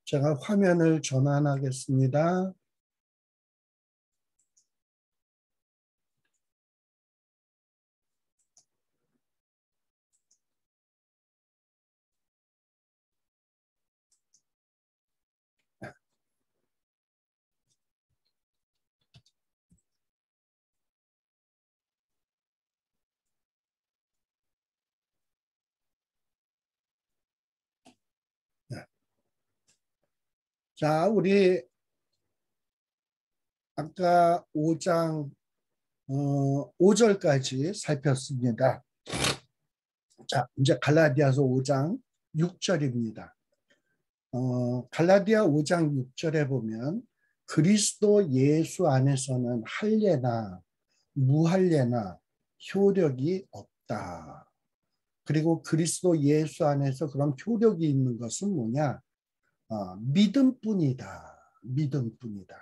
제가 화면을 전환하겠습니다. 자, 우리 아까 5장 5절까지 살폈습니다. 자, 이제 갈라디아서 5장 6절입니다. 갈라디아 5장 6절에 보면 그리스도 예수 안에서는 할례나 무할례나 효력이 없다. 그리고 그리스도 예수 안에서 그런 효력이 있는 것은 뭐냐? 믿음뿐이다. 믿음뿐이다.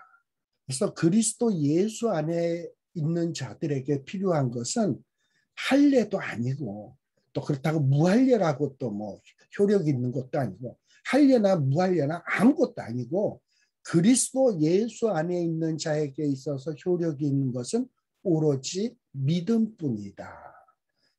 그래서 그리스도 예수 안에 있는 자들에게 필요한 것은 할례도 아니고 또 그렇다고 무할례라고 또 뭐 효력이 있는 것도 아니고 할례나 무할례나 아무것도 아니고 그리스도 예수 안에 있는 자에게 있어서 효력이 있는 것은 오로지 믿음뿐이다.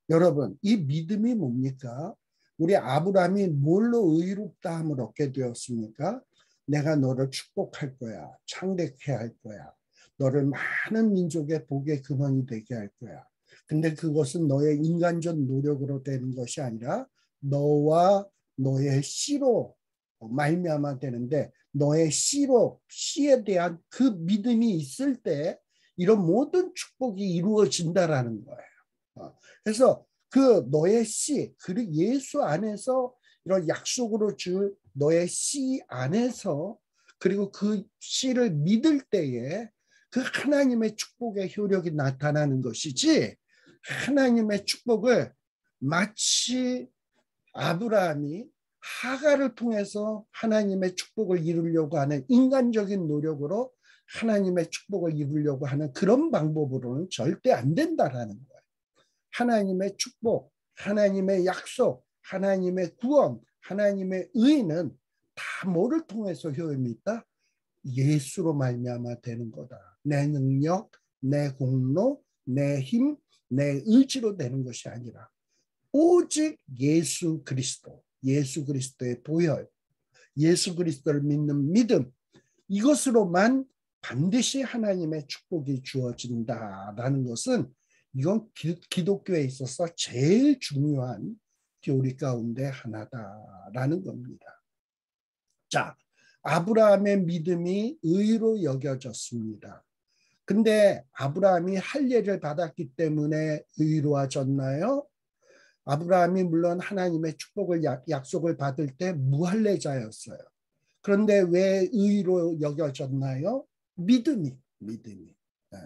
여러분, 이 믿음이 뭡니까? 우리 아브라함이 뭘로 의롭다 함을 얻게 되었습니까? 내가 너를 축복할 거야. 창대케 할 거야. 너를 많은 민족의 복의 근원이 되게 할 거야. 근데 그것은 너의 인간적 노력으로 되는 것이 아니라 너와 너의 씨로 말미암아 되는데 너의 씨에 대한 그 믿음이 있을 때 이런 모든 축복이 이루어진다라는 거예요. 그래서 그 너의 씨, 그리고 예수 안에서 이런 약속으로 줄 너의 씨 안에서 그리고 그 씨를 믿을 때에 그 하나님의 축복의 효력이 나타나는 것이지 하나님의 축복을 마치 아브라함이 하가를 통해서 하나님의 축복을 이루려고 하는 인간적인 노력으로 하나님의 축복을 이루려고 하는 그런 방법으로는 절대 안 된다라는 거예요. 하나님의 축복, 하나님의 약속, 하나님의 구원, 하나님의 의는 다 뭐를 통해서 효험이 있다? 예수로 말미암아 되는 거다. 내 능력, 내 공로, 내 힘, 내 의지로 되는 것이 아니라 오직 예수 그리스도, 예수 그리스도의 보혈, 예수 그리스도를 믿는 믿음, 이것으로만 반드시 하나님의 축복이 주어진다라는 것은 이건 기독교에 있어서 제일 중요한 교리 가운데 하나다라는 겁니다. 자, 아브라함의 믿음이 의로 여겨졌습니다. 근데 아브라함이 할례를 받았기 때문에 의로워졌나요? 아브라함이 물론 하나님의 축복을 약속을 받을 때 무할례자였어요. 그런데 왜 의로 여겨졌나요? 믿음이. 네.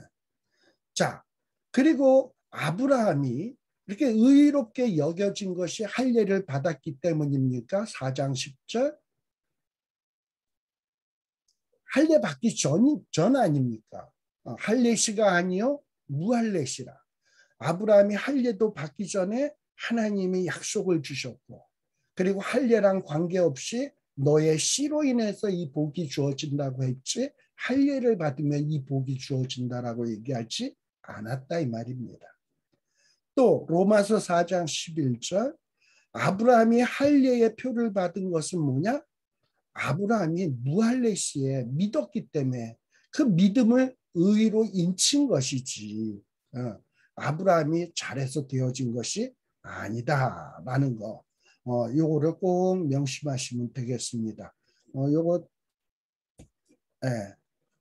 자, 그리고 아브라함이 이렇게 의롭게 여겨진 것이 할례를 받았기 때문입니까? 4장 10절. 할례 받기 전 아닙니까? 할례시가 아니요 무할례시라. 아브라함이 할례도 받기 전에 하나님이 약속을 주셨고 그리고 할례랑 관계없이 너의 씨로 인해서 이 복이 주어진다고 했지 할례를 받으면 이 복이 주어진다라고 얘기하지 않았다 이 말입니다. 또 로마서 4장 11절 아브라함이 할례의 표를 받은 것은 뭐냐? 아브라함이 무할례 시에 믿었기 때문에 그 믿음을 의로 인친 것이지 아브라함이 잘해서 되어진 것이 아니다라는 거. 요거를 꼭 명심하시면 되겠습니다. 요거 예.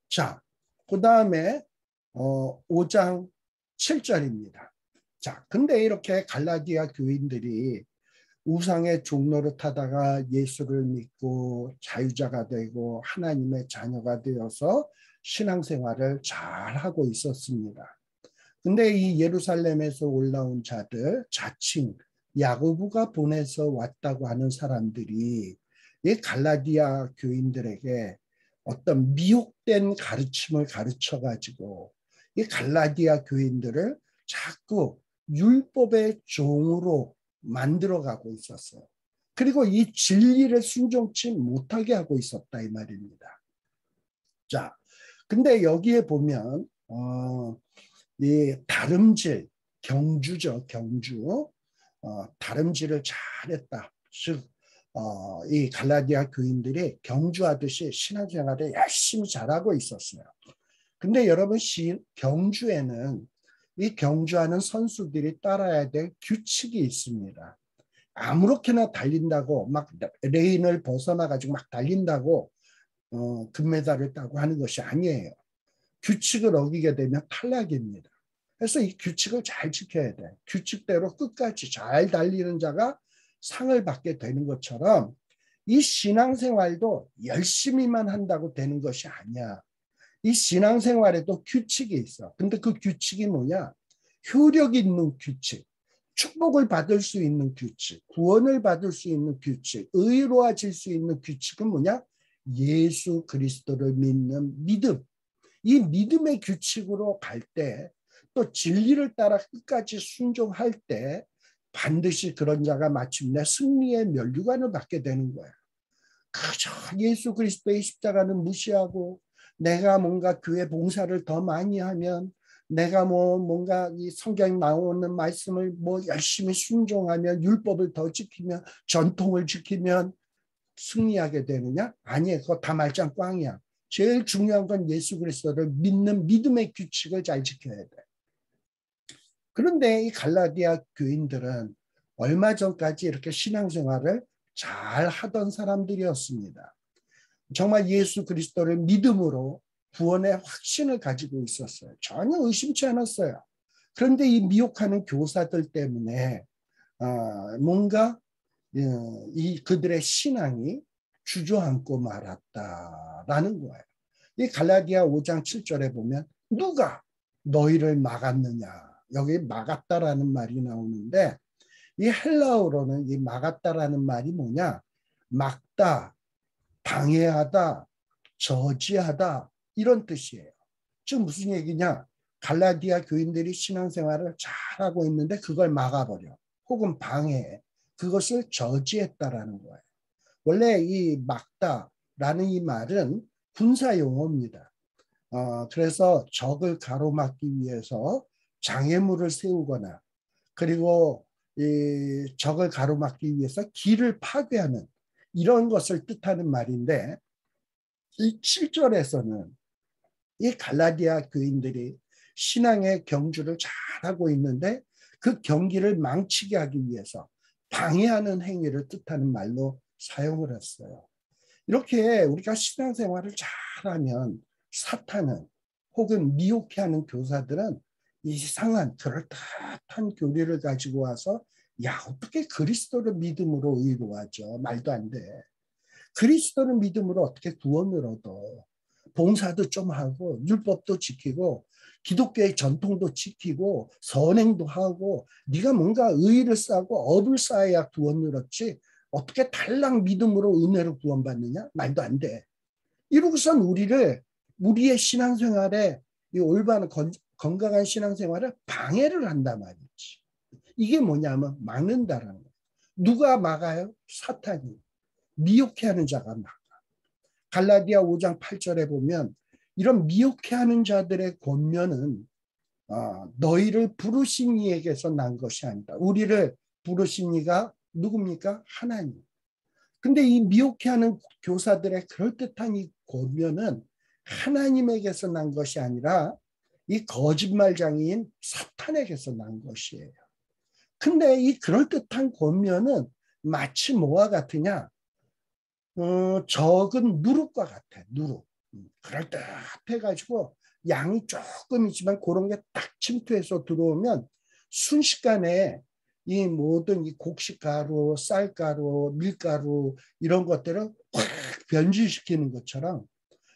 자, 그다음에 5장 7절입니다. 자, 근데 이렇게 갈라디아 교인들이 우상의 종로를 타다가 예수를 믿고 자유자가 되고 하나님의 자녀가 되어서 신앙생활을 잘하고 있었습니다. 근데 이 예루살렘에서 올라온 자들, 자칭 야고보가 보내서 왔다고 하는 사람들이 이 갈라디아 교인들에게 어떤 미혹된 가르침을 가르쳐가지고 이 갈라디아 교인들을 자꾸 율법의 종으로 만들어가고 있었어요. 그리고 이 진리를 순종치 못하게 하고 있었다 이 말입니다. 자, 근데 여기에 보면 이 다름질, 경주죠, 경주. 다름질을 잘했다. 즉, 이 갈라디아 교인들이 경주하듯이 신앙생활을 열심히 잘하고 있었어요. 근데 여러분, 경주에는 이 경주하는 선수들이 따라야 될 규칙이 있습니다. 아무렇게나 달린다고 막 레인을 벗어나가지고 막 달린다고 금메달을 따고 하는 것이 아니에요. 규칙을 어기게 되면 탈락입니다. 그래서 이 규칙을 잘 지켜야 돼. 규칙대로 끝까지 잘 달리는 자가 상을 받게 되는 것처럼 이 신앙생활도 열심히만 한다고 되는 것이 아니야. 이 신앙생활에도 규칙이 있어. 근데 그 규칙이 뭐냐? 효력 있는 규칙, 축복을 받을 수 있는 규칙, 구원을 받을 수 있는 규칙, 의로워질 수 있는 규칙은 뭐냐? 예수 그리스도를 믿는 믿음. 이 믿음의 규칙으로 갈 때, 또 진리를 따라 끝까지 순종할 때 반드시 그런 자가 마침내 승리의 면류관을 받게 되는 거야. 그저 예수 그리스도의 십자가는 무시하고 내가 뭔가 교회 봉사를 더 많이 하면, 내가 뭔가 이 성경에 나오는 말씀을 열심히 순종하면, 율법을 더 지키면, 전통을 지키면 승리하게 되느냐? 아니에요. 그거 다 말짱 꽝이야. 제일 중요한 건 예수 그리스도를 믿는 믿음의 규칙을 잘 지켜야 돼. 그런데 이 갈라디아 교인들은 얼마 전까지 이렇게 신앙생활을 잘 하던 사람들이었습니다. 정말 예수 그리스도를 믿음으로 구원의 확신을 가지고 있었어요. 전혀 의심치 않았어요. 그런데 이 미혹하는 교사들 때문에 뭔가 이 그들의 신앙이 주저앉고 말았다라는 거예요. 이 갈라디아 5장 7절에 보면 누가 너희를 막았느냐. 여기 막았다라는 말이 나오는데, 이 헬라어로는 이 막았다라는 말이 뭐냐? 막다, 방해하다, 저지하다, 이런 뜻이에요. 즉 무슨 얘기냐? 갈라디아 교인들이 신앙생활을 잘하고 있는데 그걸 막아버려. 혹은 방해해. 그것을 저지했다라는 거예요. 원래 이 막다라는 이 말은 군사 용어입니다. 그래서 적을 가로막기 위해서 장애물을 세우거나, 그리고 이 적을 가로막기 위해서 길을 파괴하는, 이런 것을 뜻하는 말인데, 이 7절에서는 이 갈라디아 교인들이 신앙의 경주를 잘하고 있는데 그 경기를 망치게 하기 위해서 방해하는 행위를 뜻하는 말로 사용을 했어요. 이렇게 우리가 신앙생활을 잘하면 사탄은, 혹은 미혹해 하는 교사들은 이상한 그럴듯한 교리를 가지고 와서, 야, 어떻게 그리스도를 믿음으로 의로워하죠? 말도 안 돼. 그리스도를 믿음으로 어떻게 구원을 얻어? 봉사도 좀 하고 율법도 지키고 기독교의 전통도 지키고 선행도 하고, 네가 뭔가 의의를 쌓고 업을 쌓아야 구원을 얻지, 어떻게 달랑 믿음으로 은혜로 구원받느냐? 말도 안 돼. 이러고선 우리의 신앙생활에, 이 올바른 건강한 신앙생활을 방해를 한단 말이지. 이게 뭐냐면 막는다라는 거예요. 누가 막아요? 사탄이. 미혹해하는 자가 막아. 갈라디아 5장 8절에 보면 이런 미혹해하는 자들의 권면은 너희를 부르신 이에게서 난 것이 아니다. 우리를 부르신 이가 누굽니까? 하나님. 근데 이 미혹해하는 교사들의 그럴듯한 이 권면은 하나님에게서 난 것이 아니라 이 거짓말장애인 사탄에게서 난 것이에요. 근데 이 그럴듯한 권면은 마치 뭐와 같으냐? 적은 누룩과 같아. 누룩. 그럴듯해가지고 양이 조금 있지만 그런 게 딱 침투해서 들어오면 순식간에 이 모든 이 곡식가루, 쌀가루, 밀가루, 이런 것들을 확 변질시키는 것처럼,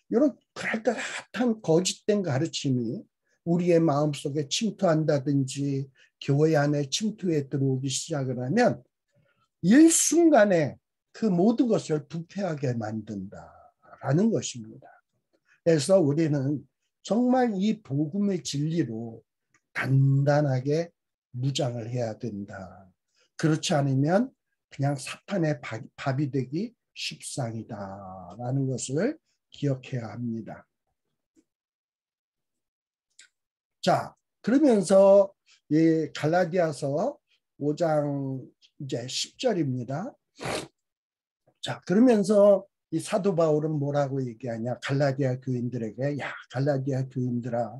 이런 그럴듯한 거짓된 가르침이 우리의 마음속에 침투한다든지 교회 안에 침투해 들어오기 시작을 하면 일순간에 그 모든 것을 부패하게 만든다라는 것입니다. 그래서 우리는 정말 이 복음의 진리로 단단하게 무장을 해야 된다. 그렇지 않으면 그냥 사탄의 밥이 되기 십상이다라는 것을 기억해야 합니다. 자, 그러면서 이 갈라디아서 5장 이제 10절입니다. 자, 그러면서 이 사도 바울은 뭐라고 얘기하냐? 갈라디아 교인들에게, 야, 갈라디아 교인들아,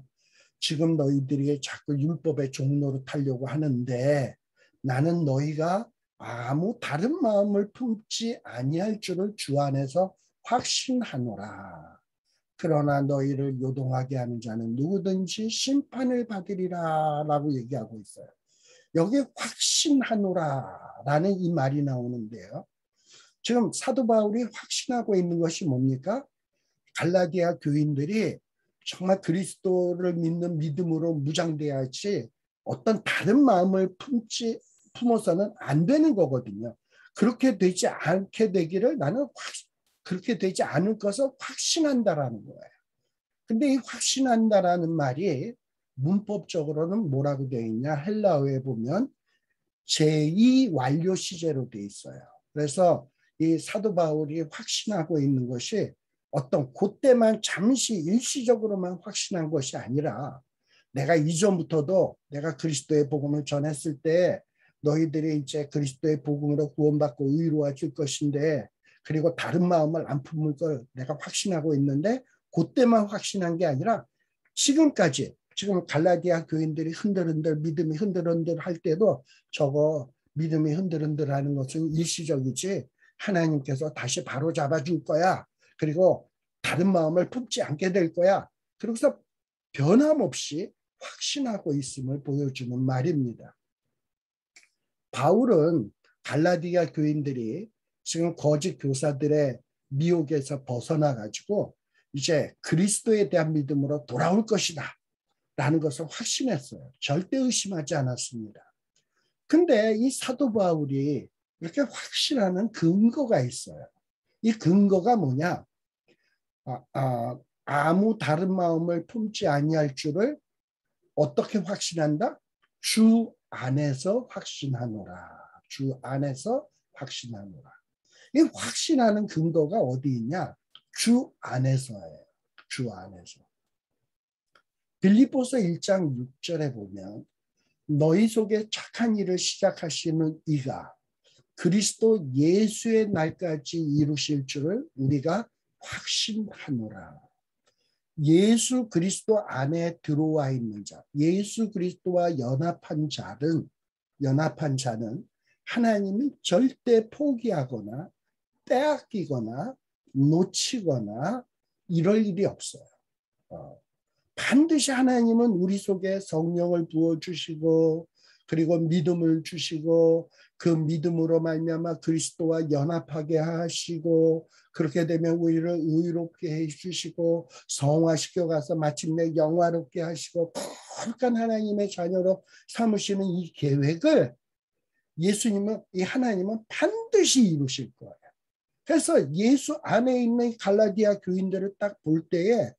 지금 너희들이 자꾸 율법의 종로로 타려고 하는데 나는 너희가 아무 다른 마음을 품지 아니할 줄을 주 안에서 확신하노라. 그러나 너희를 요동하게 하는 자는 누구든지 심판을 받으리라 라고 얘기하고 있어요. 여기 확신하노라 라는 이 말이 나오는데요. 지금 사도 바울이 확신하고 있는 것이 뭡니까? 갈라디아 교인들이 정말 그리스도를 믿는 믿음으로 무장돼야지 어떤 다른 마음을 품어서는 안 되는 거거든요. 그렇게 되지 않게 되기를 나는 그렇게 되지 않을 것을 확신한다라는 거예요. 근데 이 확신한다라는 말이 문법적으로는 뭐라고 되어 있냐? 헬라어에 보면 제2 완료 시제로 되어 있어요. 그래서 이 사도 바울이 확신하고 있는 것이 어떤 그때만 잠시 일시적으로만 확신한 것이 아니라 내가 이전부터도 내가 그리스도의 복음을 전했을 때 너희들이 이제 그리스도의 복음으로 구원받고 의로워질 것인데 그리고 다른 마음을 안 품을 걸 내가 확신하고 있는데 그때만 확신한 게 아니라 지금까지 지금 갈라디아 교인들이 흔들흔들 믿음이 흔들흔들 할 때도 저거 믿음이 흔들흔들 하는 것은 일시적이지 하나님께서 다시 바로 잡아줄 거야. 그리고 다른 마음을 품지 않게 될 거야. 그래서 변함없이 확신하고 있음을 보여주는 말입니다. 바울은 갈라디아 교인들이 지금 거짓 교사들의 미혹에서 벗어나가지고 이제 그리스도에 대한 믿음으로 돌아올 것이다 라는 것을 확신했어요. 절대 의심하지 않았습니다. 근데 이 사도 바울이 이렇게 확신하는 근거가 있어요. 이 근거가 뭐냐? 아무 다른 마음을 품지 아니할 줄을 어떻게 확신한다? 주 안에서 확신하노라. 주 안에서 확신하노라. 이 확신하는 근거가 어디 있냐? 주 안에서예요. 주 안에서. 빌립보서 1장 6절에 보면 너희 속에 착한 일을 시작하시는 이가 그리스도 예수의 날까지 이루실 줄을 우리가 확신하노라. 예수 그리스도 안에 들어와 있는 자, 예수 그리스도와 연합한 자는 하나님이 절대 포기하거나 빼앗기거나 놓치거나 이럴 일이 없어요. 반드시 하나님은 우리 속에 성령을 부어주시고 그리고 믿음을 주시고 그 믿음으로 말미암아 그리스도와 연합하게 하시고 그렇게 되면 우리를 의롭게 해주시고 성화시켜 가서 마침내 영화롭게 하시고 거룩한 하나님의 자녀로 삼으시는 이 계획을 예수님은 이 하나님은 반드시 이루실 거예요. 그래서 예수 안에 있는 갈라디아 교인들을 딱 볼 때에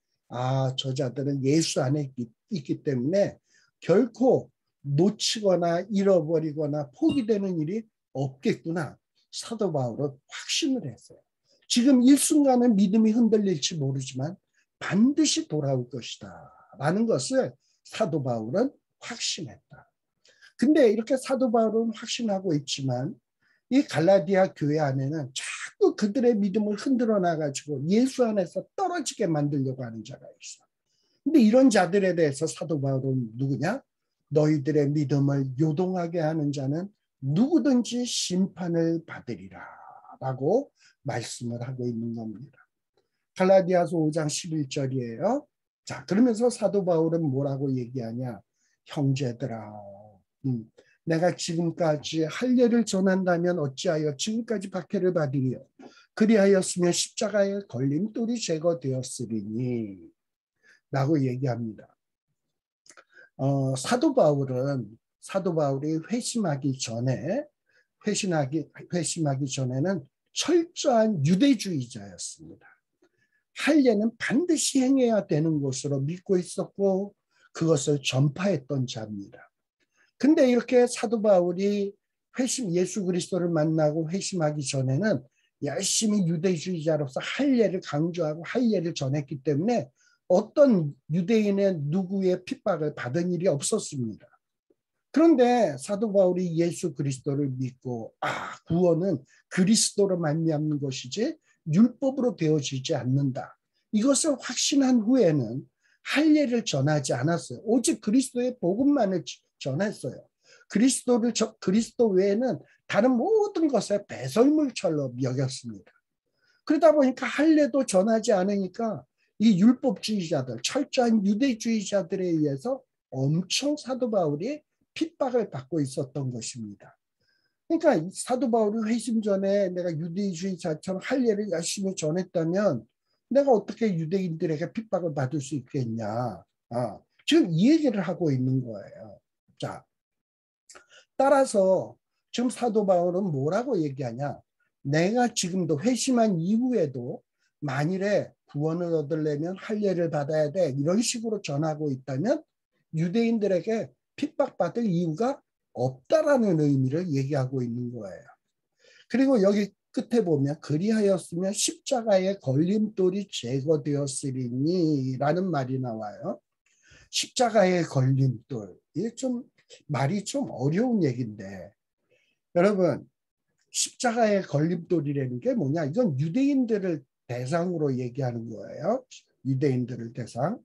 저자들은 예수 안에 있기 때문에 결코 놓치거나 잃어버리거나 포기되는 일이 없겠구나. 사도 바울은 확신을 했어요. 지금 일순간은 믿음이 흔들릴지 모르지만 반드시 돌아올 것이다 라는 것을 사도 바울은 확신했다. 근데 이렇게 사도 바울은 확신하고 있지만 이 갈라디아 교회 안에는 자꾸 그들의 믿음을 흔들어 놔가지고 예수 안에서 떨어지게 만들려고 하는 자가 있어. 근데 이런 자들에 대해서 사도 바울은 누구냐? 너희들의 믿음을 요동하게 하는 자는 누구든지 심판을 받으리라 라고 말씀을 하고 있는 겁니다. 갈라디아서 5장 11절이에요. 자, 그러면서 사도 바울은 뭐라고 얘기하냐? 형제들아, 내가 지금까지 할례를 전한다면 어찌하여 지금까지 박해를 받으리요? 그리하였으면 십자가에 걸림돌이 제거되었으리니 라고 얘기합니다. 사도 바울이 회심하기 전에는 철저한 유대주의자였습니다. 할례는 반드시 행해야 되는 것으로 믿고 있었고 그것을 전파했던 자입니다. 근데 이렇게 사도 바울이 예수 그리스도를 만나고 회심하기 전에는 열심히 유대주의자로서 할례를 강조하고 할례를 전했기 때문에 어떤 유대인의 누구의 핍박을 받은 일이 없었습니다. 그런데 사도 바울이 예수 그리스도를 믿고 구원은 그리스도로 말미암는 것이지 율법으로 되어지지 않는다. 이것을 확신한 후에는 할례를 전하지 않았어요. 오직 그리스도의 복음만을 전했어요. 그리스도 외에는 다른 모든 것을 배설물처럼 여겼습니다. 그러다 보니까 할례도 전하지 않으니까 이 율법주의자들, 철저한 유대주의자들에 의해서 엄청 사도 바울이 핍박을 받고 있었던 것입니다. 그러니까 사도 바울이 회심 전에 내가 유대주의자처럼 할례를 열심히 전했다면 내가 어떻게 유대인들에게 핍박을 받을 수 있겠냐. 지금 이 얘기를 하고 있는 거예요. 자, 따라서 지금 사도 바울은 뭐라고 얘기하냐. 내가 지금도 회심한 이후에도 만일에 구원을 얻으려면 할례를 받아야 돼. 이런 식으로 전하고 있다면 유대인들에게 핍박받을 이유가 없다라는 의미를 얘기하고 있는 거예요. 그리고 여기 끝에 보면 그리하였으면 십자가의 걸림돌이 제거되었으리니 라는 말이 나와요. 십자가의 걸림돌. 이게 좀 말이 좀 어려운 얘기인데 여러분 십자가의 걸림돌이라는 게 뭐냐? 이건 유대인들을 대상으로 얘기하는 거예요. 유대인들을 대상.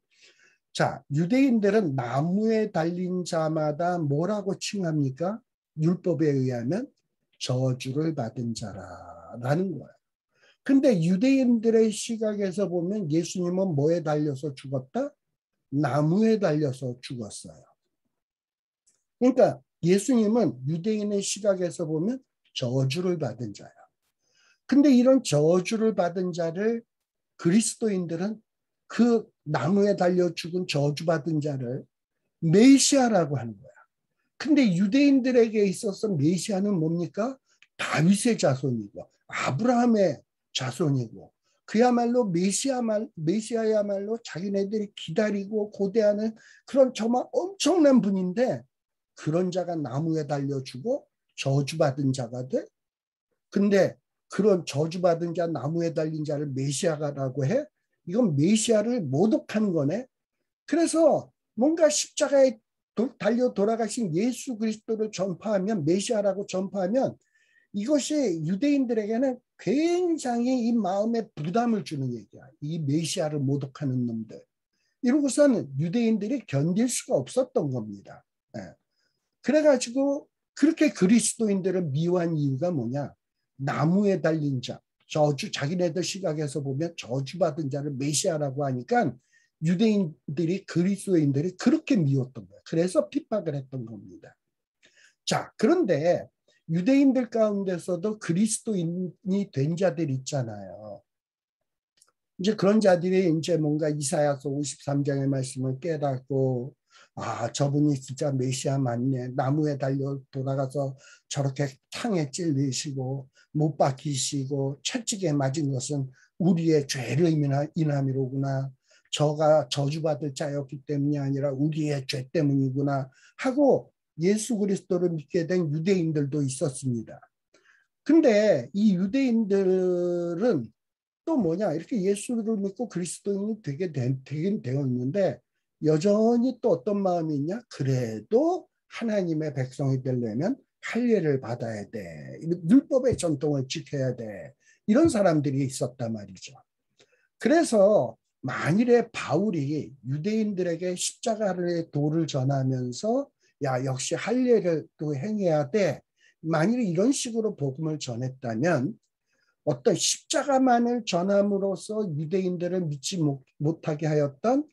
자, 유대인들은 나무에 달린 자마다 뭐라고 칭합니까? 율법에 의하면 저주를 받은 자라는 거예요. 근데 유대인들의 시각에서 보면 예수님은 뭐에 달려서 죽었다? 나무에 달려서 죽었어요. 그러니까 예수님은 유대인의 시각에서 보면 저주를 받은 자야. 근데 이런 저주를 받은 자를 그리스도인들은 그 나무에 달려 죽은 저주받은 자를 메시아라고 하는 거야. 근데 유대인들에게 있어서 메시아는 뭡니까? 다윗의 자손이고 아브라함의 자손이고 그야말로 메시아야말로 자기네들이 기다리고 고대하는 그런 정말 엄청난 분인데 그런 자가 나무에 달려 죽고 저주받은 자가 돼? 근데 그런 저주받은 자 나무에 달린 자를 메시아라고 해? 이건 메시아를 모독하는 거네. 그래서 뭔가 십자가에 달려 돌아가신 예수 그리스도를 전파하면 메시아라고 전파하면 이것이 유대인들에게는 굉장히 이 마음에 부담을 주는 얘기야. 이 메시아를 모독하는 놈들. 이러고서는 유대인들이 견딜 수가 없었던 겁니다. 그래가지고 그렇게 그리스도인들을 미워한 이유가 뭐냐? 나무에 달린 자, 자기네들 시각에서 보면 저주받은 자를 메시아라고 하니까 유대인들이 그리스도인들이 그렇게 미웠던 거예요. 그래서 핍박을 했던 겁니다. 자, 그런데 유대인들 가운데서도 그리스도인이 된 자들 있잖아요. 이제 그런 자들이 이제 뭔가 이사야서 53장의 말씀을 깨닫고 저분이 진짜 메시아 맞네. 나무에 달려 돌아가서 저렇게 창에 찔리시고 못 박히시고 채찍에 맞은 것은 우리의 죄를 인함이로구나. 저가 저주받을 자였기 때문이 아니라 우리의 죄 때문이구나 하고 예수 그리스도를 믿게 된 유대인들도 있었습니다. 근데 이 유대인들은 또 뭐냐 이렇게 예수를 믿고 그리스도인이 되긴 되었는데 여전히 또 어떤 마음이 있냐? 그래도 하나님의 백성이 되려면 할례를 받아야 돼. 율법의 전통을 지켜야 돼. 이런 사람들이 있었단 말이죠. 그래서 만일에 바울이 유대인들에게 십자가의 도를 전하면서 야 역시 할례를 또 행해야 돼. 만일에 이런 식으로 복음을 전했다면 어떤 십자가만을 전함으로써 유대인들을 믿지 못하게 하였던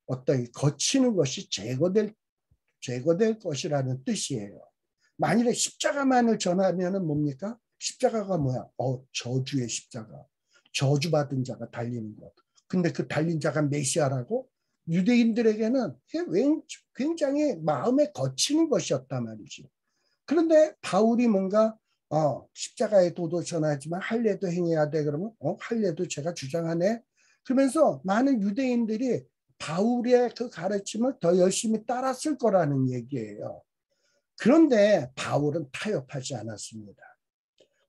어떤 거치는 것이 제거될 것이라는 뜻이에요. 만일에 십자가만을 전하면은 뭡니까? 십자가가 뭐야? 저주의 십자가. 저주받은 자가 달리는 것. 근데 그 달린 자가 메시아라고? 유대인들에게는 굉장히 마음에 거치는 것이었단 말이지. 그런데 바울이 뭔가 십자가의 도도 전하지만 할례도 행해야 돼. 그러면 할례도 제가 주장하네. 그러면서 많은 유대인들이 바울의 그 가르침을 더 열심히 따랐을 거라는 얘기예요. 그런데 바울은 타협하지 않았습니다.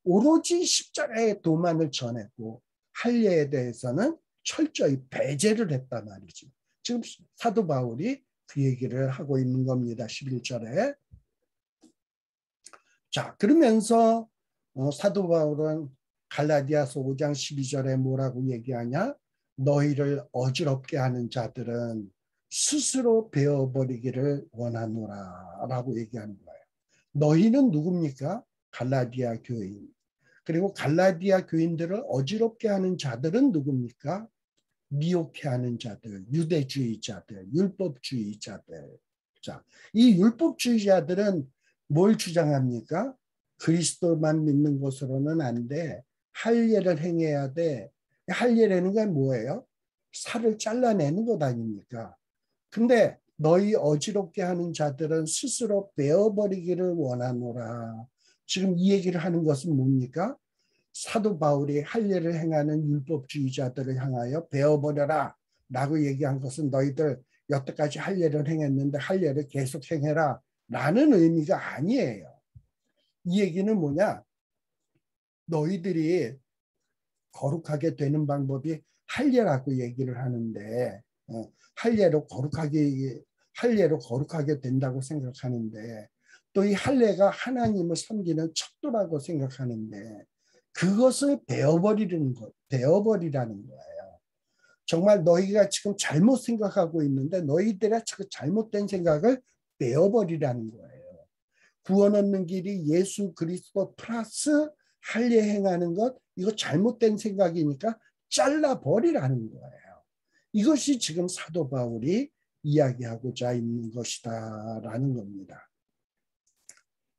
오로지 십자가의 도만을 전했고 할례에 대해서는 철저히 배제를 했단 말이죠. 지금 사도 바울이 그 얘기를 하고 있는 겁니다. 11절에. 자, 그러면서 사도 바울은 갈라디아서 5장 12절에 뭐라고 얘기하냐? 너희를 어지럽게 하는 자들은 스스로 베어버리기를 원하노라 라고 얘기하는 거예요. 너희는 누굽니까? 갈라디아 교인. 그리고 갈라디아 교인들을 어지럽게 하는 자들은 누굽니까? 미혹해하는 자들, 유대주의자들, 율법주의자들. 자, 이 율법주의자들은 뭘 주장합니까? 그리스도만 믿는 것으로는 안 돼. 할례를 행해야 돼. 할례라는 건 뭐예요? 살을 잘라내는 것 아닙니까? 근데 너희 어지럽게 하는 자들은 스스로 베어버리기를 원하노라. 지금 이 얘기를 하는 것은 뭡니까? 사도 바울이 할례를 행하는 율법주의자들을 향하여 베어버려라 라고 얘기한 것은 너희들 여태까지 할례를 행했는데 할례를 계속 행해라 라는 의미가 아니에요. 이 얘기는 뭐냐? 너희들이 거룩하게 되는 방법이 할례라고 얘기를 하는데 할례로 거룩하게 된다고 생각하는데 또 이 할례가 하나님을 섬기는 척도라고 생각하는데 그것을 베어버리라는 거예요. 정말 너희가 지금 잘못 생각하고 있는데 너희들의 잘못된 생각을 베어버리라는 거예요. 구원 얻는 길이 예수 그리스도 플러스 할례 행하는 것, 이거 잘못된 생각이니까 잘라버리라는 거예요. 이것이 지금 사도 바울이 이야기하고자 있는 것이다라는 겁니다.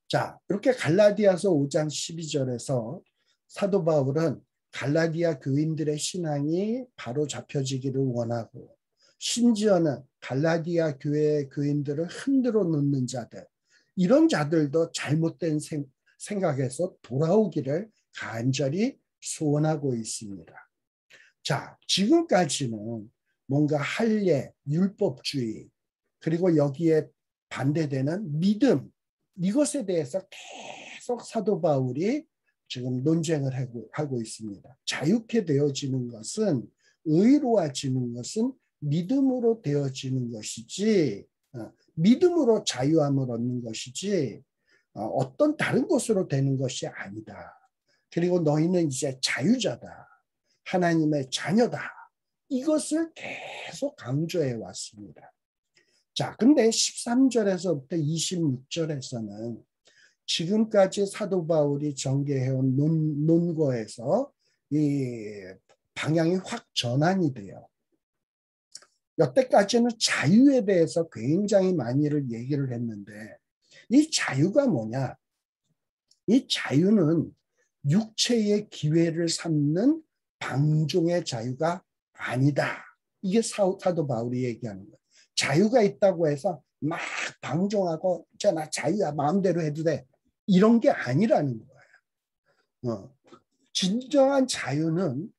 자, 이렇게 갈라디아서 5장 12절에서 사도 바울은 갈라디아 교인들의 신앙이 바로 잡혀지기를 원하고 심지어는 갈라디아 교회 교인들을 흔들어 놓는 자들, 이런 자들도 잘못된 생각에서 돌아오기를 간절히 소원하고 있습니다. 자, 지금까지는 뭔가 할례, 율법주의, 그리고 여기에 반대되는 믿음, 이것에 대해서 계속 사도 바울이 지금 논쟁을 하고 있습니다. 자유케 되어지는 것은, 의로워지는 것은 믿음으로 되어지는 것이지, 믿음으로 자유함을 얻는 것이지 어떤 다른 것으로 되는 것이 아니다. 그리고 너희는 이제 자유자다. 하나님의 자녀다. 이것을 계속 강조해 왔습니다. 자, 근데 13절에서부터 26절에서는 지금까지 사도 바울이 전개해온 논거에서 이 방향이 확 전환이 돼요. 여태까지는 자유에 대해서 굉장히 많이를 얘기를 했는데 이 자유가 뭐냐? 이 자유는 육체의 기회를 삼는 방종의 자유가 아니다. 이게 사도 바울이 얘기하는 거예요. 자유가 있다고 해서 막 방종하고 나 자유야 마음대로 해도 돼. 이런 게 아니라는 거예요. 진정한 자유는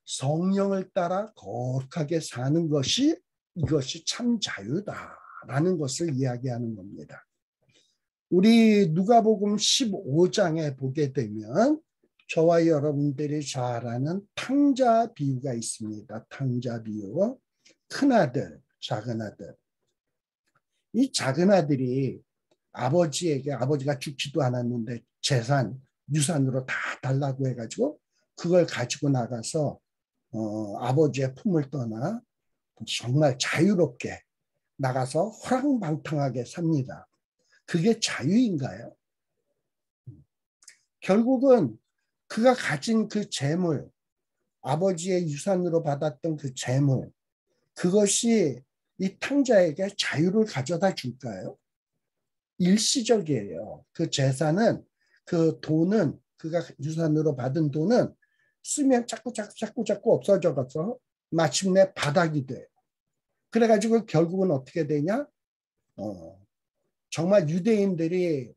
성령을 따라 거룩하게 사는 것이 이것이 참 자유다라는 것을 이야기하는 겁니다. 우리 누가복음 15장에 보게 되면 저와 여러분들이 잘 아는 탕자 비유가 있습니다. 탕자 비유. 큰아들, 작은아들. 이 작은아들이 아버지가 죽지도 않았는데 재산, 유산으로 다 달라고 해가지고 그걸 가지고 나가서 아버지의 품을 떠나 정말 자유롭게 나가서 호랑방탕하게 삽니다. 그게 자유인가요? 결국은 그가 가진 그 재물, 아버지의 유산으로 받았던 그 재물, 그것이 이 탕자에게 자유를 가져다 줄까요? 일시적이에요. 그 재산은, 그 돈은, 그가 유산으로 받은 돈은 쓰면 자꾸 없어져서 마침내 바닥이 돼요. 그래가지고 결국은 어떻게 되냐? 정말 유대인들이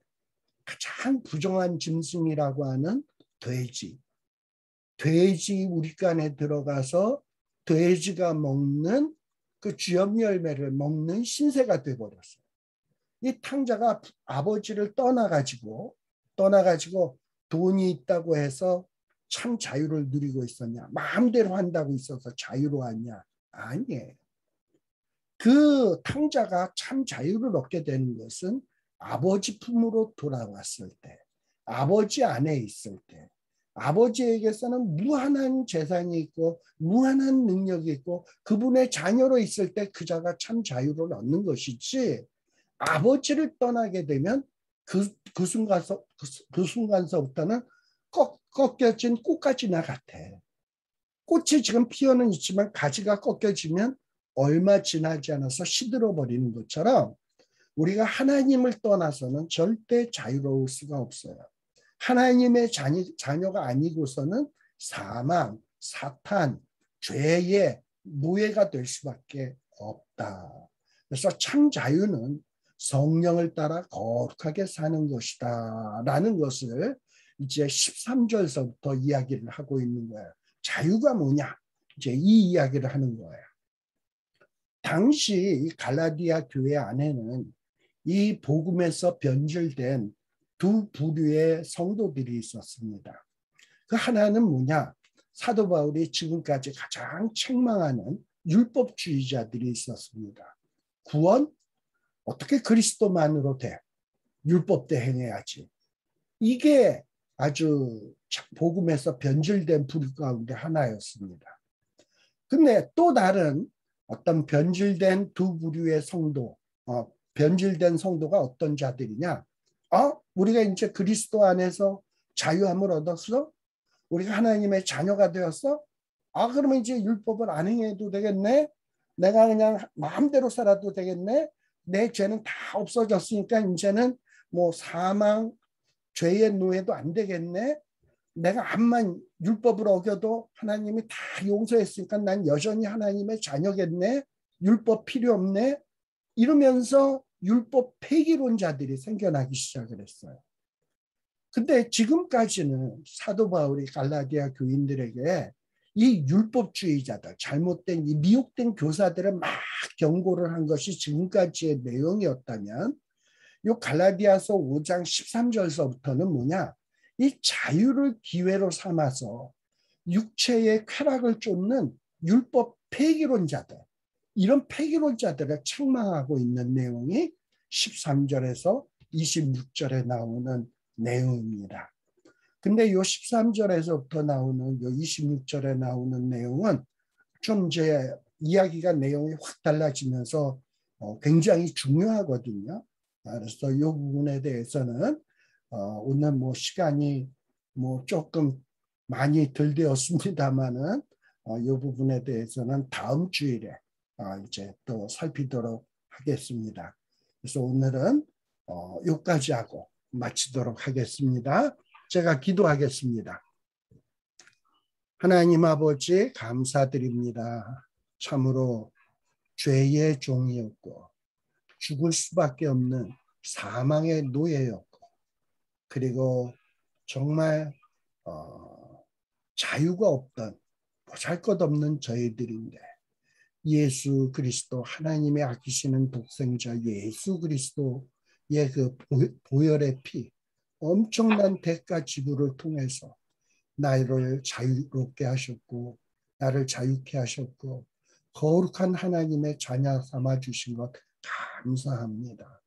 가장 부정한 짐승이라고 하는 돼지 우리간에 들어가서 돼지가 먹는 그 쥐염 열매를 먹는 신세가 돼버렸어요. 이 탕자가 아버지를 떠나가지고 돈이 있다고 해서 참 자유를 누리고 있었냐? 마음대로 한다고 있어서 자유로웠냐? 아니에요. 그 탕자가 참 자유를 얻게 되는 것은 아버지 품으로 돌아왔을 때, 아버지 안에 있을 때, 아버지에게서는 무한한 재산이 있고 무한한 능력이 있고 그분의 자녀로 있을 때 그자가 참 자유를 얻는 것이지, 아버지를 떠나게 되면 그 순간서부터는 꺾여진 꽃가지나 같아. 꽃이 지금 피어는 있지만 가지가 꺾여지면 얼마 지나지 않아서 시들어 버리는 것처럼 우리가 하나님을 떠나서는 절대 자유로울 수가 없어요. 하나님의 자녀가 아니고서는 사망, 사탄, 죄의 노예가 될 수밖에 없다. 그래서 참 자유는 성령을 따라 거룩하게 사는 것이다 라는 것을 이제 13절서부터 이야기를 하고 있는 거예요. 자유가 뭐냐? 이제 이 이야기를 하는 거예요. 당시 갈라디아 교회 안에는 이 복음에서 변질된 두 부류의 성도들이 있었습니다. 그 하나는 뭐냐? 사도 바울이 지금까지 가장 책망하는 율법주의자들이 있었습니다. 구원? 어떻게 그리스도만으로 돼? 율법대 행해야지. 이게 아주 복음에서 변질된 부류 가운데 하나였습니다. 근데 또 다른 어떤 변질된 두 부류의 성도, 변질된 성도가 어떤 자들이냐? 우리가 이제 그리스도 안에서 자유함을 얻었어? 우리가 하나님의 자녀가 되었어? 그러면 이제 율법을 안 행해도 되겠네? 내가 그냥 마음대로 살아도 되겠네? 내 죄는 다 없어졌으니까 이제는 뭐 사망, 죄의 노예도 안 되겠네? 내가 암만 율법을 어겨도 하나님이 다 용서했으니까 난 여전히 하나님의 자녀겠네? 율법 필요 없네? 이러면서 율법 폐기론자들이 생겨나기 시작을 했어요. 근데 지금까지는 사도 바울이 갈라디아 교인들에게 이 율법주의자들, 잘못된 이 미혹된 교사들을 막 경고를 한 것이 지금까지의 내용이었다면, 이 갈라디아서 5장 13절서부터는 뭐냐? 이 자유를 기회로 삼아서 육체의 쾌락을 쫓는 율법 폐기론자들, 이런 폐기론자들을 책망하고 있는 내용이 13절에서 26절에 나오는 내용입니다. 근데 이 13절에서부터 나오는 이 26절에 나오는 내용은 좀 이제 이야기가 내용이 확 달라지면서 굉장히 중요하거든요. 그래서 이 부분에 대해서는 오늘 뭐 시간이 뭐 조금 많이 덜 되었습니다만은 이 부분에 대해서는 다음 주일에 이제 또 살피도록 하겠습니다. 그래서 오늘은 여기까지 하고 마치도록 하겠습니다. 제가 기도하겠습니다. 하나님 아버지 감사드립니다. 참으로 죄의 종이었고 죽을 수밖에 없는 사망의 노예였고, 그리고 정말 자유가 없던 보잘것없는 저희들인데 예수 그리스도, 하나님의 아끼시는 독생자 예수 그리스도의 그 보혈의 피, 엄청난 대가 지불을 통해서 나를 자유롭게 하셨고 나를 자유케 하셨고 거룩한 하나님의 자녀 삼아 주신 것 감사합니다.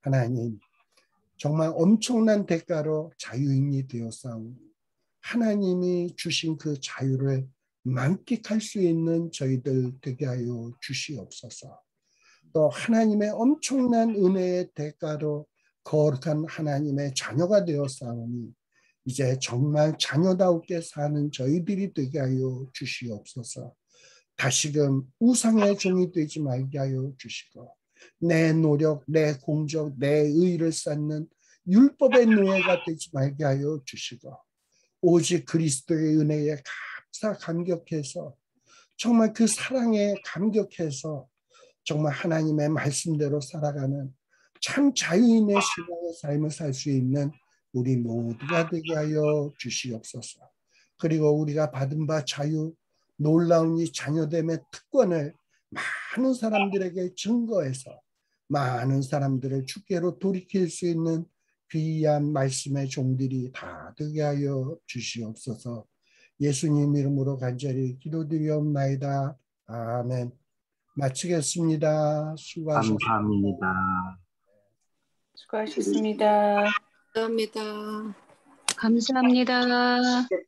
하나님, 정말 엄청난 대가로 자유인이 되었사오니 하나님이 주신 그 자유를 만끽할 수 있는 저희들 되게 하여 주시옵소서. 또 하나님의 엄청난 은혜의 대가로 거룩한 하나님의 자녀가 되었사오니 이제 정말 자녀다우게 사는 저희들이 되게 하여 주시옵소서. 다시금 우상의 종이 되지 말게 하여 주시고 내 노력, 내 공적, 내 의를 쌓는 율법의 노예가 되지 말게 하여 주시고 오직 그리스도의 은혜에 감격해서 정말 그 사랑에 감격해서 정말 하나님의 말씀대로 살아가는 참 자유인의 신앙의 삶을 살 수 있는 우리 모두가 되게 하여 주시옵소서. 그리고 우리가 받은 바 자유, 놀라운 이 자녀됨의 특권을 많은 사람들에게 증거해서 많은 사람들을 주께로 돌이킬 수 있는 귀한 말씀의 종들이 다 되게 하여 주시옵소서. 예수님 이름으로 간절히 기도드리옵나이다. 아멘. 마치겠습니다. 수고하셨습니다. 감사합니다. 수고하셨습니다. 감사합니다. 감사합니다.